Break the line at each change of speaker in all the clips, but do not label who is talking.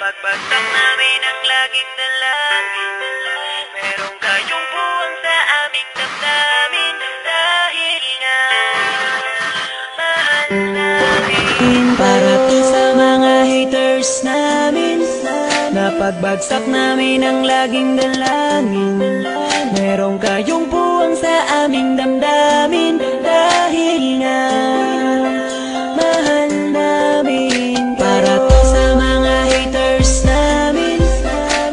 Napagbagsak namin ang laging dalangin. Merong kayong buwang sa aming damdamin. Dahil nga mahal namin. Para to sa mga haters namin. Napagbagsak namin ang laging dalangin. Merong kayong buwang sa aming damdamin. Dahil nga mahal namin. Para to sa mga haters namin.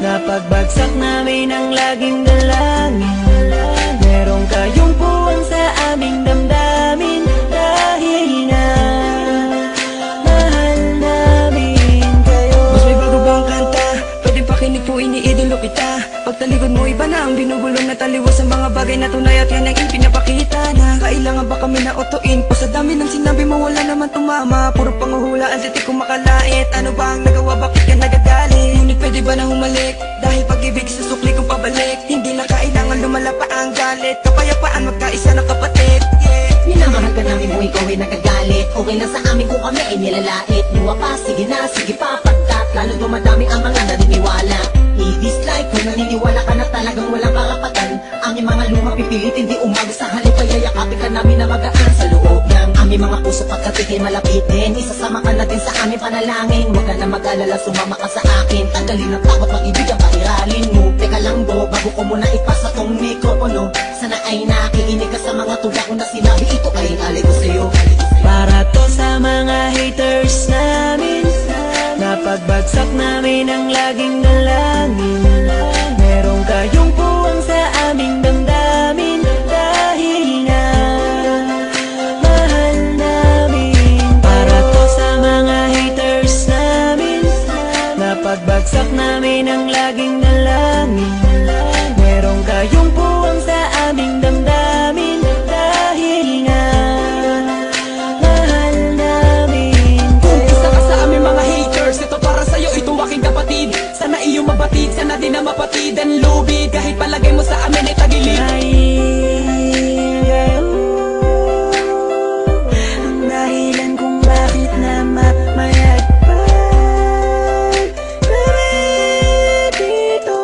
Napagbagsak namin ang laging dalangin. Merong kayong buwang sa aming damdamin. Dahil nga mahal namin kayo.
Mas may bago bang kanta? Pwede pakinig po, iniidolo kita. Pagtalikod mo iba na ang binubulong na taliwas sa mga bagay na tunay at yan ang ipinapakita na kailangan ba kami na otoin o sa dami ng sinabi mo wala naman tumama. Puro panguhula ang titik kong makalait. Ano ba ang nagawa, bakit ka nagagalit? Ngunit pwede ba na humalik? Dahil pag-ibig sa sukli kong pabalik. Hindi na kailangan lumala pa ang galit. Kapayapaan magkaisa na kapatid, yeah.
Minamahal ka namin mo, ikaw ay nagagalit. Okay lang sa amin kung kami ay nilalait. Luwa pa, sige na, sige pa, pagkat lalo dumadami ang mga naniniwala. I-dislike kung naniniwala ka na talagang walang karapatan. Aming mga luma pipilitin, di umaga sa halip. Kaya yakapin ka namin na magaan sa loob ng aming mga puso pagkatigil malapitin. Isasama ka natin sa aming panalangin. Huwag ka na mag-alala, sumama ka sa akin. Tanggalin ang takot, mag-ibig ang pairalin mo. Teka lang bo, bago ko muna ipasa tong mikropono. Sana ay nakikinig ka sa mga tula ko na sinabi. Ito ay alay ko sa'yo.
Para to sa mga haters namin. Napagbagsak namin ang laging dalangin. Merong kayong buwang sa aming damdamin. Dahil nga mahal namin. Para to sa mga haters namin. Napagbagsak namin ang laging dalangin. Merong kayong buwang sa aming damdamin. Dahil nga mahal namin kayo.
Isa ka sa aming mga haters, ito para sa'yo, itong aking kapatid. Sana iyong mabatid, sana din na mapatid ang lubid. Kahit palagay mo sa amin ay tagilid.
Ang dahilan kung bakit na mamayagpag kami dito.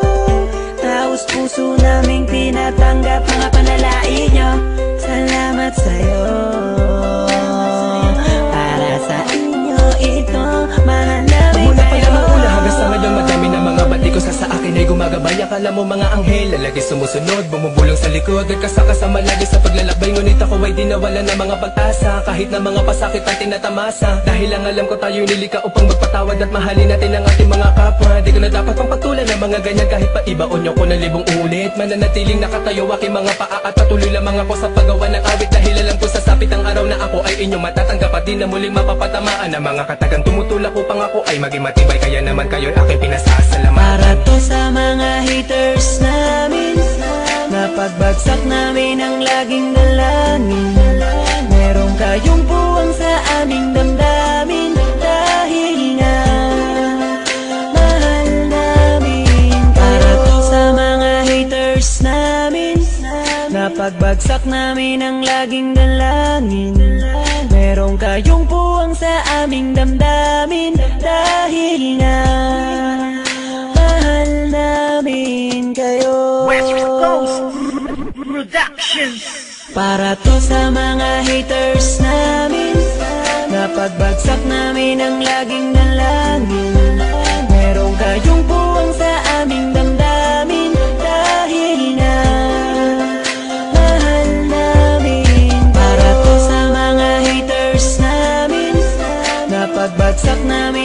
Taos puso naming tinatanggap mga panalait nyo. Salamat sa'yo. Para sa inyo ito, mahal namin
Mula pa lang ang
kayo.
ula hanggang sa ngayon, madami ng mga bati ko sa akin ay gumagabay. Akala mo mga anghel, lalagi sumusunod, bumubulong sa likod at kasakasama lagi sa paglalakbay. Ngunit ako ay di nawala ng mga pag-asa, kahit na mga pasakit ang tinatamasa. Dahil lang alam ko tayo'y nilika upang magpatawad at mahalin natin ang ating mga kapwa. Di ko na dapat pang patulan ng mga ganyan, kahit pa ibaon nyo ko ng libong ulit. Mananatiling nakatayo aking mga paa at patuloy lamang ako sa paggawa ng awit. Dahil alam ko sasapit ang araw na ako ay inyong matatanggap at di na muling mapapatamaan ng mga katagang tumutulak upang ako ay maging matibay. Kaya naman kayo'y aking pinasasalamatan.
Para to sa mga haters namin. Napagbagsak namin ang laging dalangin. Merong kayong buwang sa aming damdamin. Dahil nga mahal namin. Para to sa mga haters namin. Napagbagsak namin ang laging dalangin. Merong kayong buwang sa aming damdamin. Dahil nga mahal namin kayo.
West Coast Productions.
Para to sa mga haters namin. Napagbagsak namin ang laging dalangin. Merong kayong buwang sa aming damdamin. Dahil nga mahal namin. Para to sa mga haters namin. Napagbagsak namin